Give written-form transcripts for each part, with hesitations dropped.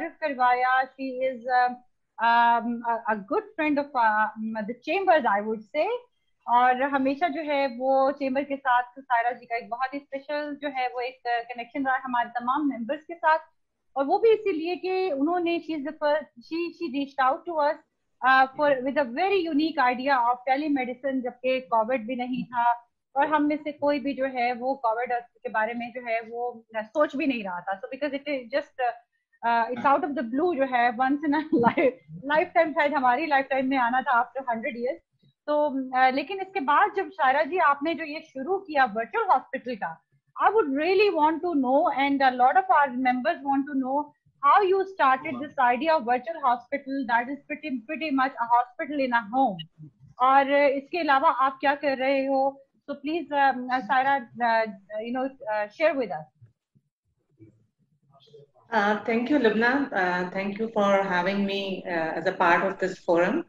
तारुफ करवाया. She is a good friend of the chambers, I would say. और हमेशा जो है वो चेंबर के साथ सायरा जी का एक बहुत ही स्पेशल जो है वो एक कनेक्शन रहा हमारे तमाम मेंबर्स के साथ. और वो भी इसीलिए कि उन्होंने she reached out to us for with a very unique idea of telemedicine, जबकि कोविड भी नहीं था और हम में से कोई भी जो है वो कोविड के बारे में जो है वो सोच भी नहीं रहा था. So because it is just it's out of the blue जो है वंस इन लाइफ टाइम, शायद हमारी लाइफ टाइम में आना था आफ्टर 100 years. तो लेकिन इसके बाद जब शायरा जी आपने जो ये शुरू किया वर्चुअल हॉस्पिटल का, I would really want to know, and a lot of our members want to know how you started this idea of virtual hospital that is pretty much a hospital in a home. और इसके अलावा आप क्या कर रहे हो? So please, Saira, share with us. Thank you, Lubna. Thank you for having me as a part of this forum.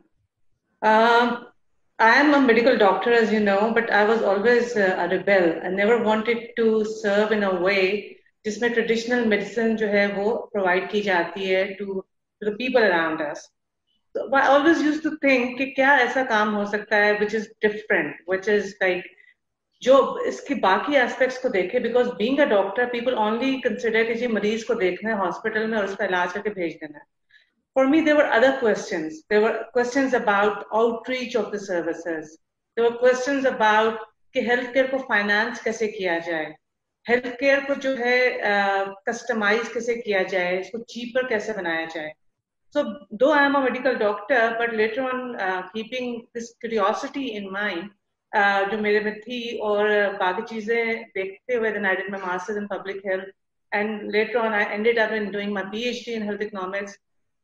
I am a medical doctor, as you know, but I was always a rebel. I never wanted to serve in a way जिसमें traditional medicine जो है वो provide की जाती है to the people around us. So I always used to think कि क्या ऐसा काम हो सकता है which is different, which is like जो इसकी बाकी एस्पेक्ट्स को देखे, because being a doctor people only consider कि जी मरीज को देखना है हॉस्पिटल में और उसका इलाज करके भेज देना है. For me there were other questions. There were questions about outreach of the services. There were questions about कि हेल्थ केयर को फाइनेंस कैसे किया जाए, हेल्थ केयर को जो है कस्टमाइज कैसे किया जाए, इसको चीपर कैसे बनाया जाए. So though I am a medical doctor, but later on keeping this curiosity in mind, जो मेरे में थी और बाकी चीजें देखते हुए, then I did my masters in public health, and later on I ended up in doing my PhD in health economics.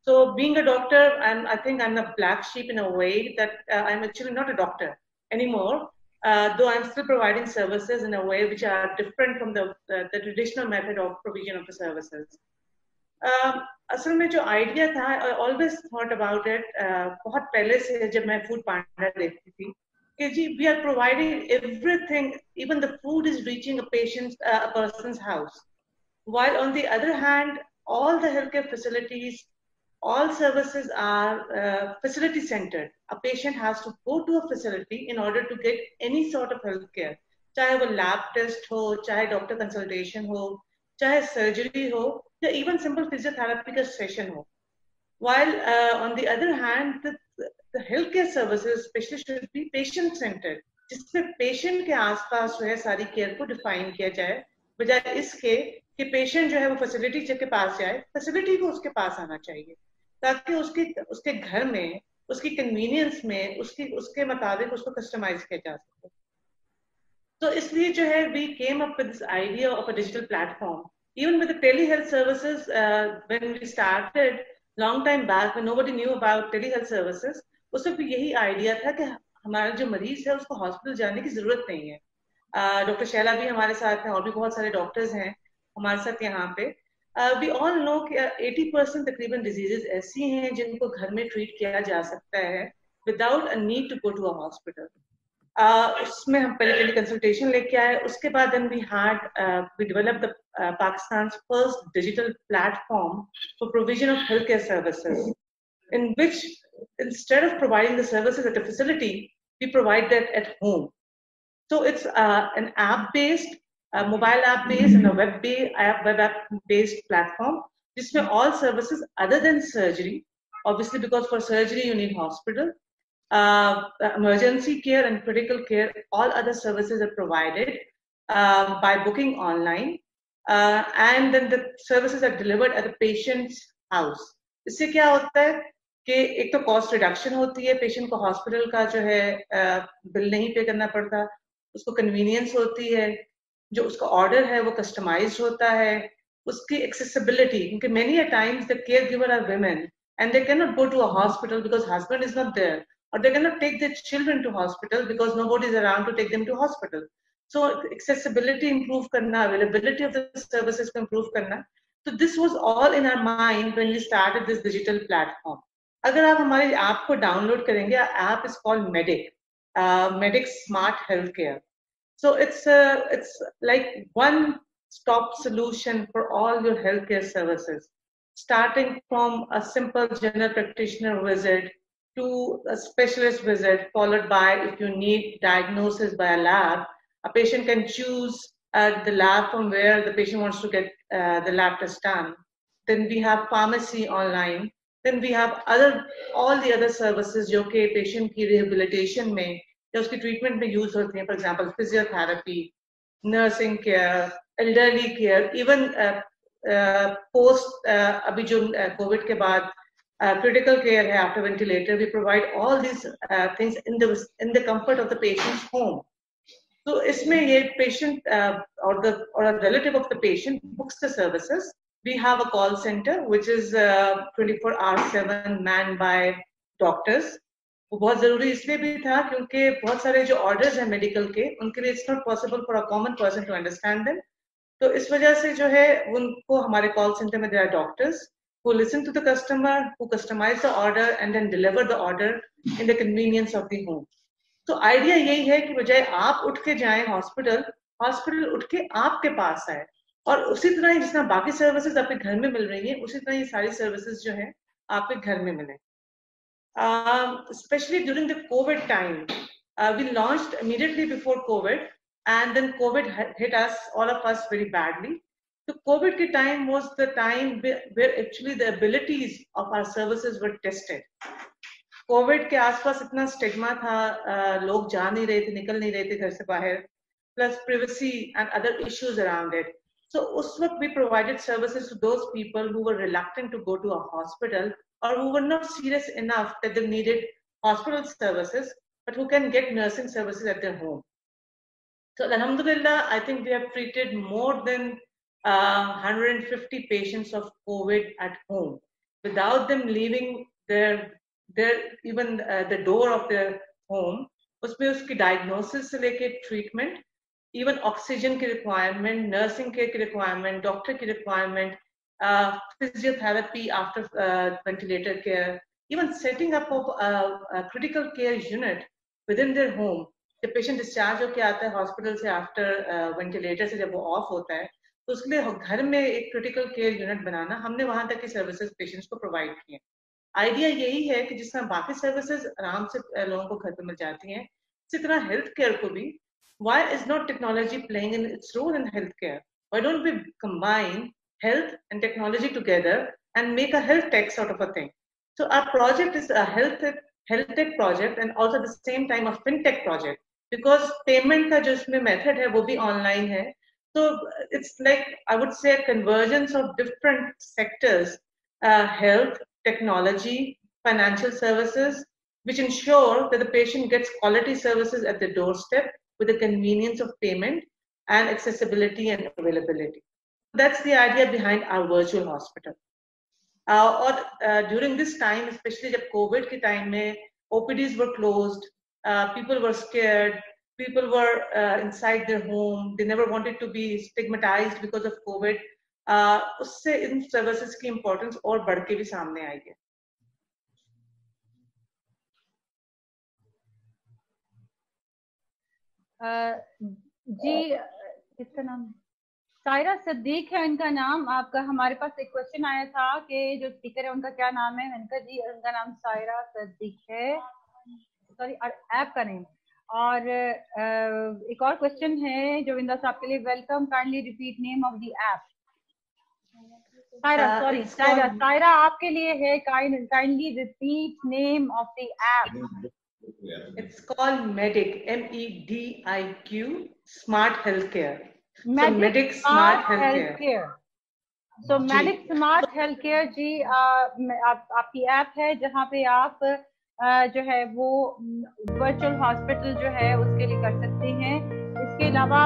So being a doctor, I think I'm the black sheep in a way that I'm actually not a doctor anymore, though I'm still providing services in a way which are different from the traditional method of provision of the services. असल में जो idea था, I always thought about it, बहुत पहले से जब मैं food पांडा देखती थी कि जी we are providing everything, even the food is reaching a person's house, while on the other hand all the healthcare facilities, all services are facility centered. A patient has to go to a facility in order to get any sort of healthcare, चाहे वो lab test हो, चाहे doctor consultation हो, चाहे surgery हो, या even simple physiotherapy का session हो. While on the other hand, the healthcare services especially should be patient centered, जिसमें patient के आसपास जो है सारी केयर को डिफाइन किया जाए, बजाय इसके कि पेशेंट जो है वो फैसिलिटी के पास जाए, फैसिलिटी को उसके पास आना चाहिए ताकि उसके घर में, उसकी कन्वीनियंस में, उसके मुताबिक उसको कस्टमाइज किया जा सके. तो इसलिए जो है we came up with this idea of a digital platform. Even with the telehealth services, when we started long time back, when nobody knew about telehealth services, उसमें भी यही आइडिया था कि हमारा जो मरीज है उसको हॉस्पिटल जाने की जरूरत नहीं है. डॉक्टर शैला भी हमारे साथ हैं और भी बहुत सारे डॉक्टर्स हैं हमारे साथ यहाँ पे. वी ऑल नो कि 80% तकरीबन डिजीजेस ऐसी हैं जिनको घर में ट्रीट किया जा सकता है without a need to go to a hospital. उसमें हम पहले टेली कंसल्टेशन लेके आए. उसके बाद then we developed the Pakistan's first digital platform for provision of healthcare services, in which instead of providing the services at a facility, we provide that at home. So it's an app-based, mobile app-based, and a web app-based platform, जिसमें all services other than surgery, obviously because for surgery you need hospital, emergency care and critical care, all other services are provided by booking online, and then the services are delivered at the patient's house. इससे क्या होता है कि एक तो cost reduction होती है, patient को हॉस्पिटल का जो है बिल नहीं पे करना पड़ता, उसको कन्वीनियंस होती है, जो उसका ऑर्डर है वो कस्टमाइज्ड होता है, उसकी एक्सेसिबिलिटी, क्योंकि many a times the care giver are women and they cannot go to a hospital because husband is not there, or they cannot take their children to hospital because nobody is around to take them to hospital. So accessibility improve karna, availability of the services को improve karna. So this was all in our mind when we started this digital platform. अगर आप हमारी app को download करेंगे, app is called Medic, Medic Smart Healthcare. So it's like one stop solution for all your healthcare services. starting from a simple general practitioner visit to a specialist visit, followed by, if you need diagnosis by a lab, a patient can choose the lab from where the patient wants to get the lab test done. Then we have pharmacy online. Then we have all the other services जो कि patient की rehabilitation में या उसकी treatment में use होती हैं. For example, physiotherapy, nursing care, elderly care, even post अभी जो COVID के बाद critical care है after ventilator, we provide all these things in the comfort of the patient's home. So इसमें ये patient or a relative of the patient books the services. We have a call center which is 24/7 manned by doctors. वो बहुत जरूरी इसलिए भी था क्योंकि बहुत सारे जो orders हैं medical के उनके लिए it's not possible for a common person to understand them. तो इस वजह से जो है उनको हमारे call center में there are doctors who listen to the customer, who customize the order and then deliver the order in the convenience of the home. तो आइडिया यही है कि बजाय आप उठ के जाएं हॉस्पिटल उठ के आपके पास आए और उसी तरह ही जिस तरह बाकी सर्विसेज आपके घर में मिल रही हैं उसी तरह ये सारी सर्विसेज जो है आपके घर में मिले. Especially during the COVID time, we launched immediately before COVID, and then COVID hit us, all of us, very badly. So COVID के time was the time where actually the abilities of our services were tested. Covid के आसपास इतना stigma था, लोग जा नहीं रहे थे, निकल नहीं रहे थे घर से बाहर, plus privacy and other issues around it. So उस वक्त we provided services to those people who were reluctant to go to a hospital or who were not serious enough that they needed hospital services, but who can get nursing services at their home. So alhamdulillah, I think we have treated more than 150 patients of COVID at home without them leaving their even the door of their home. उसमें उसकी diagnosis से लेके treatment, even oxygen की requirement, nursing care की requirement, doctor की requirement, physiotherapy after ventilator care, even setting up of a critical care unit within their home. जब patient discharge होके आता है hospital से after ventilator से जब वो off होता है तो उसके लिए घर में एक critical care unit बनाना, हमने वहां तक की services patients को provide किए. आइडिया यही है कि जिस तरह बाकी सर्विसेज आराम से लोगों को घर पे मिल जाती हैं, इसी तरह हेल्थ केयर को भी why is not technology playing in its role in healthcare? Why don't we combine health and technology together and make a health tech sort of a thing? So our project is a health tech project and also at the same time a fintech project because payment का जो इसमें method है वो भी online है. So it's like I would say a convergence of different sectors, health, technology, financial services, which ensure that the patient gets quality services at the doorstep with the convenience of payment and accessibility and availability. That's the idea behind our virtual hospital. और during this time, especially जब COVID के time में OPDs were closed, people were scared, people were inside their home, they never wanted to be stigmatized because of COVID. उससे इन services की importance और बढ़ के भी सामने आई है. जी किसका नाम? सायरा सिद्दीक है इनका नाम. आपका हमारे पास एक क्वेश्चन आया था कि जो स्पीकर है उनका क्या नाम है. मैंने कहा जी उनका नाम सायरा सिद्दीक है, सॉरी ऐप का नेम. और एक और क्वेश्चन है जोविंदा साहब के लिए. Welcome, kindly repeat name of the app. Saira, sorry Saira आपके लिए है. Kindly repeat name of the app. It's called Mediq, MEDIQ, Smart Healthcare. Mediq Smart Healthcare. So Mediq Smart Healthcare जी आपकी ऐप है जहाँ पे आप जो है वो वर्चुअल हॉस्पिटल जो है उसके लिए कर सकते हैं. इसके अलावा